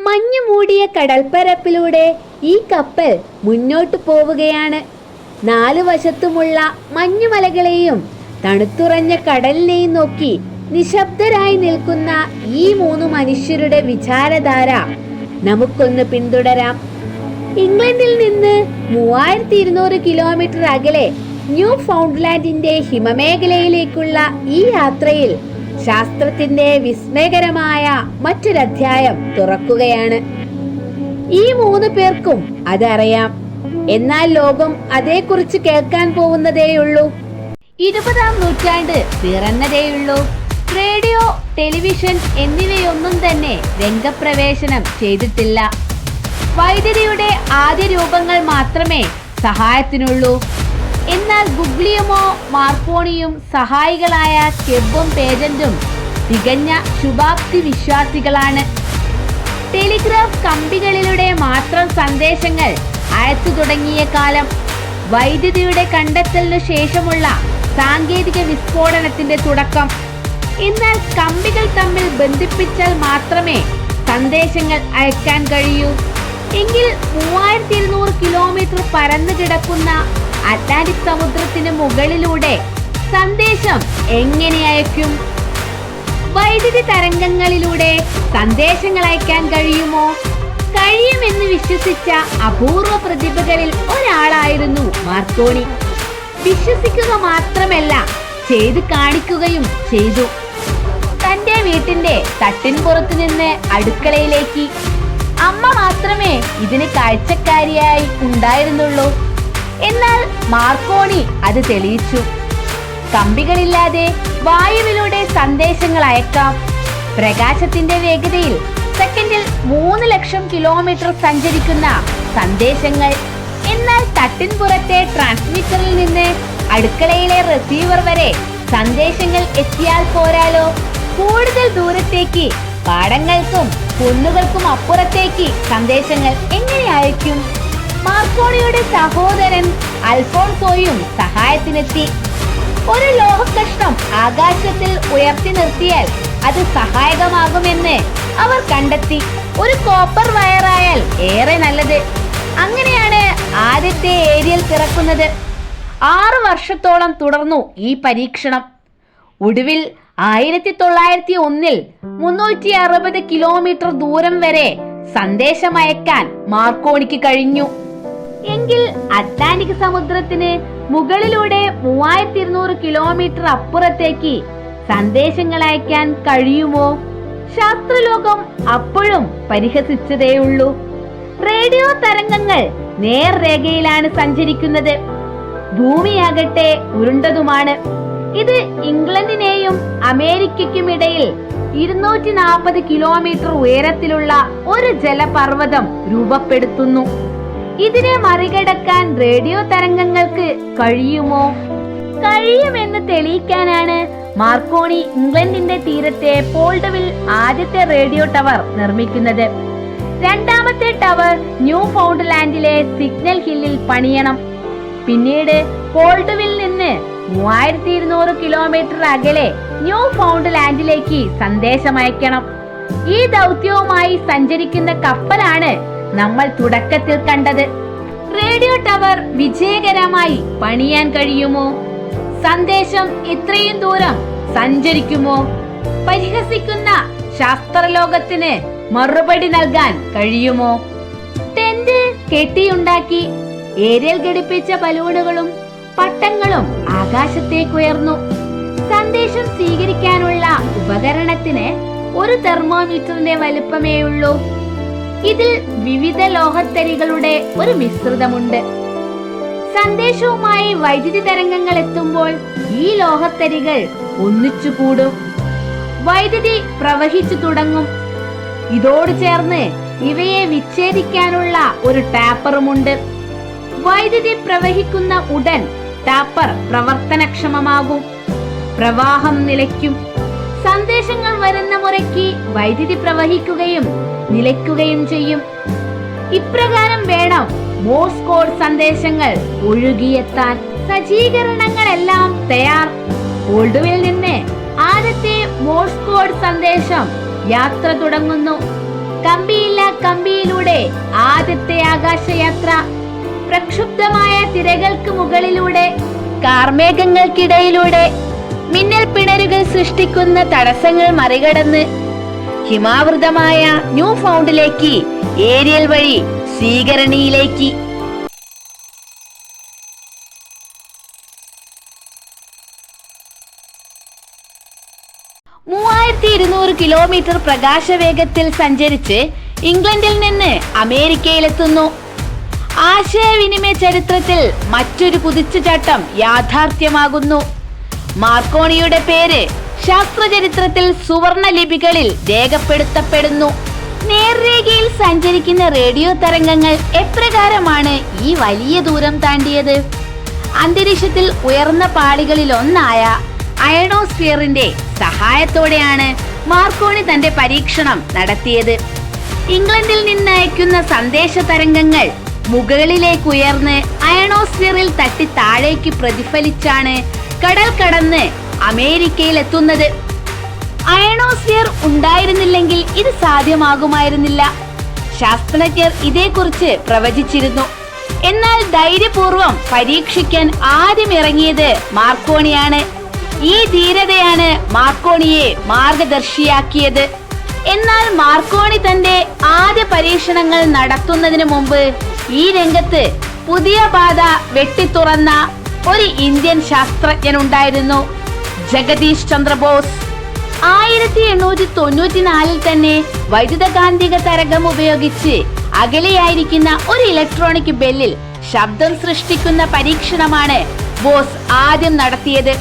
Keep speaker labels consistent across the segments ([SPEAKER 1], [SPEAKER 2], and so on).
[SPEAKER 1] മഞ്ഞു മൂടിയ കടൽപ്പരപ്പിലൂടെ ഈ കപ്പൽ മുന്നോട്ടു പോവുകയാണ്. നാലു വശത്തുമുള്ള മഞ്ഞുമലകളെയും തണുത്തുറഞ്ഞ കടലിനെയും നോക്കി നിശബ്ദരായി നിൽക്കുന്ന ഈ മൂന്ന് മനുഷ്യരുടെ വിചാരധാര നമുക്കൊന്ന് പിന്തുടരാം. ഇംഗ്ലണ്ടിൽ നിന്ന് 3200 കിലോമീറ്റർ അകലെ ന്യൂ ഫൗണ്ട്ലാൻഡിന്റെ ഹിമമേഖലയിലേക്കുള്ള ഈ യാത്രയിൽ ശാസ്ത്രത്തിന്റെ വിസ്മയകരമായ മറ്റൊരധ്യായം തുറക്കുകയാണ്. ഈ മൂന്ന് പേർക്കും അതറിയാം. എന്നാൽ ലോകം അതേക്കുറിച്ച് കേൾക്കാൻ പോകുന്നതേയുള്ളൂ. 20-ാം നൂറ്റാണ്ട് പിറന്നതേയുള്ളൂ. റേഡിയോ, ടെലിവിഷൻ എന്നിവയൊന്നും തന്നെ രംഗപ്രവേശനം ചെയ്തിട്ടില്ല. വൈദ്യുതിയുടെ ആദ്യ രൂപങ്ങൾ മാത്രമേ സഹായത്തിനുള്ളൂ. എന്നാൽ ഗുഗ്ലിയമോ മാർക്കോണിയും സഹായികളായ കെബും പേജന്റും തികഞ്ഞ ശുഭാപ്തി വിശ്വാസികളാണ്. ടെലിഗ്രാഫ് കമ്പികളിലൂടെ മാത്രം സന്ദേശങ്ങൾ അയച്ചു തുടങ്ങിയ കാലം, വൈദ്യുതിയുടെ കണ്ടെത്തലിനു ശേഷമുള്ള സാങ്കേതിക വിസ്ഫോടനത്തിന്റെ തുടക്കം. എന്നാൽ കമ്പികൾ തമ്മിൽ ബന്ധിപ്പിച്ചാൽ മാത്രമേ സന്ദേശങ്ങൾ അയക്കാൻ കഴിയൂ. എങ്കിൽ 3200 കിലോമീറ്റർ പരന്നു കിടക്കുന്ന അറ്റ്ലാന്റിക് സമുദ്രത്തിന് മുകളിലൂടെ സന്ദേശം എങ്ങനെ അയക്കും? വൈദ്യുതി തരംഗങ്ങളിലൂടെ സന്ദേശങ്ങൾ അയക്കാൻ കഴിയുമോ? കഴിയുമെന്ന് വിശ്വസിച്ച അപൂർവ പ്രതിഭകളിൽ ഒരാളായിരുന്നു മാർക്കോണി. വിശ്വസിക്കുക മാത്രമല്ല, ചെയ്ത് കാണിക്കുകയും ചെയ്തു. തന്റെ വീട്ടിന്റെ തട്ടിൻപുറത്തു നിന്ന് അടുക്കളയിലേക്ക് അമ്മ മാത്രമേ ഇതിന് കാഴ്ചക്കാരിയായി ഉണ്ടായിരുന്നുള്ളൂ. എന്നാൽ മാർക്കോണി അത് തെളിയിച്ചു. കമ്പികളില്ലാതെ വായുവിലൂടെ സന്ദേശങ്ങൾ അയക്കാം. പ്രകാശത്തിന്റെ വേഗതയിൽ സെക്കൻഡിൽ 3 ലക്ഷം കിലോമീറ്റർ സഞ്ചരിക്കുന്ന സന്ദേശങ്ങൾ. എന്നാൽ തട്ടിൻപുറത്തെ ട്രാൻസ്മിറ്ററിൽ നിന്ന് അടുക്കളയിലെ റിസീവർ വരെ സന്ദേശങ്ങൾ എത്തിയാൽ പോരാലോ, കൂടുതൽ ദൂരത്തേക്ക്, പാടങ്ങൾക്കും കുന്നുകൾക്കും അപ്പുറത്തേക്ക് സന്ദേശങ്ങൾ എങ്ങനെ അയക്കും? മാർക്കോണിയുടെ സഹോദരൻ അൽഫോൺസോയും സഹായത്തിനെത്തി. ഒരു ലോഹക്കഷ്ണം ആകാശത്തിൽ ഉയർത്തി നിർത്തിയാൽ അത് സഹായകമാകുമെന്ന് അവർ കണ്ടെത്തി. ഒരു കോപ്പർ വയറായാൽ ഏറെ നല്ലത്. അങ്ങനെയാണ് ആദ്യത്തെ ഏരിയൽ പിറക്കുന്നത്. 6 വർഷത്തോളം തുടർന്നു ഈ പരീക്ഷണം. ഒടുവിൽ 1901 360 കിലോമീറ്റർ ദൂരം വരെ സന്ദേശമയക്കാൻ മാർക്കോണിക്ക് കഴിഞ്ഞു. എങ്കിൽ അറ്റ്ലാന്റിക് സമുദ്രത്തിന് മുകളിലൂടെ 3200 കിലോമീറ്റർ അപ്പുറത്തേക്ക് സന്ദേശങ്ങൾ അയക്കാൻ കഴിയുമോ? ശാസ്ത്രലോകം അപ്പോഴും പരിഹസിച്ചതേയുള്ളൂ. റേഡിയോ തരംഗങ്ങൾ നേർരേഖയിലാണ് സഞ്ചരിക്കുന്നത്. ഭൂമിയാകട്ടെ ഉരുണ്ടതുമാണ്. ഇത് ഇംഗ്ലണ്ടിനെയും അമേരിക്കയ്ക്കുമിടയിൽ 240 കിലോമീറ്റർ ഉയരത്തിലുള്ള ഒരു ജലപർവ്വതം രൂപപ്പെടുത്തുന്നു. ഇതിനെ മറികടക്കാൻ റേഡിയോ തരംഗങ്ങൾക്ക് കഴിയുമോ? കഴിയുമെന്ന് തെളിയിക്കാനാണ് മാർക്കോണി ഇംഗ്ലണ്ടിന്റെ തീരത്തെ പോൾഡവിൽ ആദ്യത്തെ റേഡിയോ ടവർ നിർമ്മിക്കുന്നത്. രണ്ടാമത്തെ ടവർ ന്യൂ ഫൗണ്ട്ലാൻഡിലെ സിഗ്നൽ ഹില്ലിൽ പണിയണം. പിന്നീട് പോൾഡവിൽ നിന്ന് 3200 കിലോമീറ്റർ അകലെ ന്യൂ ഫൗണ്ട്ലാൻഡിലേക്ക് സന്ദേശമയക്കണം. ഈ ദൗത്യവുമായി സഞ്ചരിക്കുന്ന കപ്പലാണ് നമ്മൾ തുടക്കത്തിൽ കണ്ടത്. റേഡിയോ ടവർ വിജയകരമായി പണിയാൻ കഴിയുമോ? സന്ദേശം ഇത്രയും ദൂരം സഞ്ചരിക്കുമോ? പരിഹസിക്കുന്ന ശാസ്ത്രലോകത്തിന് മറുപടി നൽകാൻ കഴിയുമോ? ടെന്റ് കെട്ടിയുണ്ടാക്കി ഏരിയൽ ഘടിപ്പിച്ച ബലൂണുകളും പട്ടങ്ങളും ആകാശത്തേക്കുയർന്നു. സന്ദേശം സ്വീകരിക്കാനുള്ള ഉപകരണത്തിന് ഒരു തെർമോമീറ്ററിന്റെ വലുപ്പമേയുള്ളൂ. ഇതിൽ വിവിധ ലോഹത്തരികളുടെ ഒരു മിശ്രിതമുണ്ട്. സന്ദേശവുമായി വൈദ്യുതി തരംഗങ്ങൾ എത്തുമ്പോൾ ഈ ലോഹത്തരികൾ ഒന്നിച്ചു കൂടും. വൈദ്യുതി പ്രവഹിച്ചു തുടങ്ങും. ഇതോട് ചേർന്ന് ഇവയെ വിച്ഛേദിക്കാനുള്ള ഒരു ടാപ്പറുമുണ്ട്. വൈദ്യുതി പ്രവഹിക്കുന്ന ഉടൻ ടാപ്പർ പ്രവർത്തനക്ഷമമാകും. പ്രവാഹം നിലയ്ക്കും. സന്ദേശങ്ങൾ വരുന്ന മുറയ്ക്ക് വൈദ്യുതി പ്രവഹിക്കുകയും നിലയ്ക്കുകയും ചെയ്യും. ഇപ്രകാരം വേണം മോഴ്സ് കോഡ് സന്ദേശങ്ങൾ ഒഴുകിയെത്താൻ. സജ്ജീകരണങ്ങളെല്ലാം തയ്യാർ. പോൾഡുവിൽ നിന്ന് ആദ്യത്തെ മോഴ്സ് കോഡ് സന്ദേശം യാത്ര തുടങ്ങുന്നു. കമ്പിയില്ല കമ്പിയിലൂടെ ആദ്യത്തെ ആകാശയാത്ര. പ്രക്ഷുബ്ധമായ തിരകൾക്ക് മുകളിലൂടെ, കാർമേഘങ്ങൾക്കിടയിലൂടെ, മിന്നൽ പിണരുകൾ സൃഷ്ടിക്കുന്ന തടസ്സങ്ങൾ മറികടന്ന് ഹിമാവൃതമായ ന്യൂ ഫൗണ്ടിലേക്ക്, ഏരിയൽ വഴി സ്വീകരണിയിലേക്ക്. 3200 കിലോമീറ്റർ പ്രകാശവേഗത്തിൽ സഞ്ചരിച്ച് ഇംഗ്ലണ്ടിൽ നിന്ന് അമേരിക്കയിലെത്തുന്നു. ആശയവിനിമയ ചരിത്രത്തിൽ മറ്റൊരു കുതിച്ചുചാട്ടം യാഥാർത്ഥ്യമാകുന്നു. മാർക്കോണിയുടെ പേര് ശാസ്ത്രചരിത്രത്തിൽ സുവർണ ലിപികളിൽ രേഖപ്പെടുത്തപ്പെടുന്നു. നേർരേഖയിൽ സഞ്ചരിക്കുന്ന റേഡിയോ തരംഗങ്ങൾ എപ്രകാരമാണ് ഈ വലിയ ദൂരം താണ്ടിയത്? അന്തരീക്ഷത്തിൽ ഉയർന്ന പാളികളിലൊന്നായ അയണോസ്ഫിയറിന്റെ സഹായത്തോടെയാണ് മാർക്കോണി തന്റെ പരീക്ഷണം നടത്തിയത്. ഇംഗ്ലണ്ടിൽ നിന്ന് അയക്കുന്ന സന്ദേശ തരംഗങ്ങൾ മുകളിലേക്ക് ഉയർന്ന് അയണോസ്ഫിയറിൽ തട്ടി താഴേക്ക് പ്രതിഫലിച്ചാണ് കടൽ കടന്ന് അമേരിക്കയിൽ എത്തുന്നത്. അയണോസ്ഫിയർ ഉണ്ടായിരുന്നില്ലെങ്കിൽ ഇത് സാധ്യമാകുമായിരുന്നില്ല. ശാസ്ത്രജ്ഞർ ഇതേക്കുറിച്ച് പ്രവചിച്ചിരുന്നു. എന്നാൽ ധൈര്യപൂർവം പരീക്ഷിക്കാൻ ആദ്യം ഇറങ്ങിയത് മാർക്കോണിയാണ്. ഈ ധീരതയാണ് മാർക്കോണിയെ മാർഗദർശിയാക്കിയത്. എന്നാൽ മാർക്കോണി തന്റെ ആദ്യ പരീക്ഷണങ്ങൾ നടത്തുന്നതിന് മുമ്പ് ഈ രംഗത്ത് പുതിയ പാത വെട്ടിത്തുറന്ന ഒരു ഇന്ത്യൻ ശാസ്ത്രജ്ഞനുണ്ടായിരുന്നു, ജഗദീഷ് ചന്ദ്ര ബോസ്. 1894 തന്നെ വൈദ്യുതകാന്തിക തരംഗം ഉപയോഗിച്ച് അകലെയായിരിക്കുന്ന ഒരു ഇലക്ട്രോണിക് ബെല്ലിൽ ശബ്ദം സൃഷ്ടിക്കുന്ന പരീക്ഷണമാണ് ബോസ് ആദ്യം നടത്തിയത്.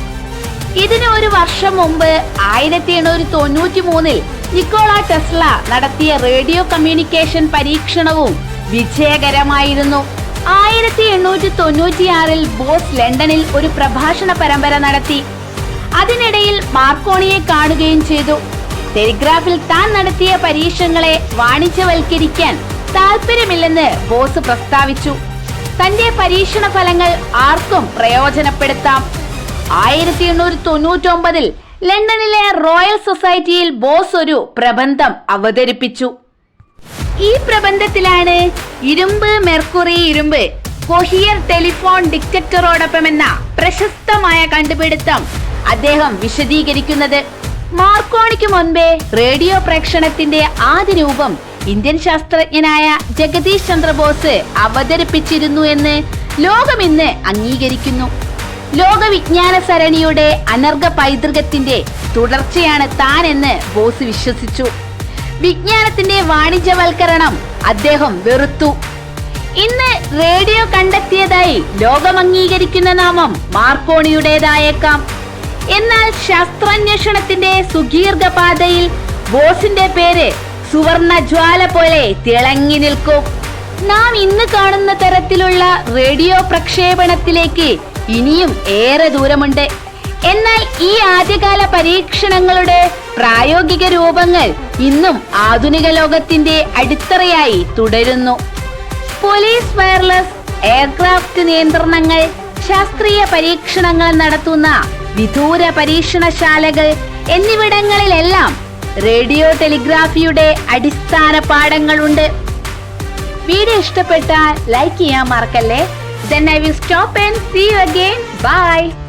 [SPEAKER 1] ഇതിന് ഒരു വർഷം മുമ്പ് 1893 നിക്കോള ടെസ്ല നടത്തിയ റേഡിയോ കമ്മ്യൂണിക്കേഷൻ പരീക്ഷണവും വിജയകരമായിരുന്നു. 1896 ബോസ് ലണ്ടനിൽ ഒരു പ്രഭാഷണ പരമ്പര നടത്തി. അതിനിടയിൽ മാർക്കോണിയെ കാണുകയും ചെയ്തു. ടെലിഗ്രാഫിൽ താൻ നടത്തിയ പരീക്ഷണങ്ങളെ വാണിജ്യവൽക്കരിക്കാൻ താല്പര്യമില്ലെന്ന് ബോസ് പ്രസ്താവിച്ചു. തന്റെ പരീക്ഷണ ഫലങ്ങൾ ആർക്കും പ്രയോജനപ്പെടുത്താം. 1899 ലണ്ടനിലെ റോയൽ സൊസൈറ്റിയിൽ ബോസ് ഒരു പ്രബന്ധം അവതരിപ്പിച്ചു. ഈ പ്രബന്ധത്തിലാണ് ഇരുമ്പ് മെർക്കുറി ഇരുമ്പ് കൊഹിയർ ടെലിഫോൺ ഡിറ്റക്ടറോടൊപ്പം എന്ന പ്രശസ്തമായ കണ്ടുപിടുത്തം അദ്ദേഹം വിശദീകരിക്കുന്നത്. മാർക്കോണിക്ക് മുൻപേ റേഡിയോ പ്രേക്ഷണത്തിന്റെ ആദ്യ രൂപം ഇന്ത്യൻ ശാസ്ത്രജ്ഞനായ ജഗദീഷ് ചന്ദ്ര ബോസ് അവതരിപ്പിച്ചിരുന്നു എന്ന് ലോകം ഇന്ന് അംഗീകരിക്കുന്നു. ലോക വിജ്ഞാന സരണിയുടെ അനർഘ പൈതൃകത്തിന്റെ തുടർച്ചയാണ് താൻ എന്ന് ബോസ് വിശ്വസിച്ചു. വിജ്ഞാനത്തിന്റെ വാണിജ്യവൽക്കരണം അദ്ദേഹം വെറുത്തു. ഇന്ന് റേഡിയോ കണ്ടെത്തിയതായി ലോകം അംഗീകരിക്കുന്ന നാമം മാർക്കോണിയുടേതായേക്കാം. എന്നാൽ ശാസ്ത്രാന്വേഷണത്തിന്റെ സുദീർഘ പാതയിൽ ബോസിന്റെ പേര് സുവർണ ജ്വാല പോലെ തിളങ്ങി നിൽക്കും. നാം ഇന്ന് കാണുന്ന തരത്തിലുള്ള റേഡിയോ പ്രക്ഷേപണത്തിലേക്ക് ഇനിയും ഏറെ ദൂരമുണ്ട്. എന്നാൽ ഈ ആദ്യകാല പരീക്ഷണങ്ങളുടെ പ്രായോഗിക രൂപങ്ങൾ ഇന്നും ആധുനിക ലോകത്തിന്റെ അടിത്തറയായി തുടരുന്നു. പോലീസ്, വയർലെസ്, എയർക്രാഫ്റ്റ് നിയന്ത്രണങ്ങൾ, ശാസ്ത്രീയ പരീക്ഷണങ്ങൾ നടത്തുന്ന വിദൂര പരീക്ഷണശാലകൾ എന്നിവിടങ്ങളിലെല്ലാം റേഡിയോ ടെലിഗ്രാഫിയുടെ അടിസ്ഥാന പാഠങ്ങളുണ്ട്. വീഡിയോ ഇഷ്ടപ്പെട്ടാൽ ലൈക്ക് ചെയ്യാൻ മറക്കല്ലേ. Then I will stop and see you again. Bye.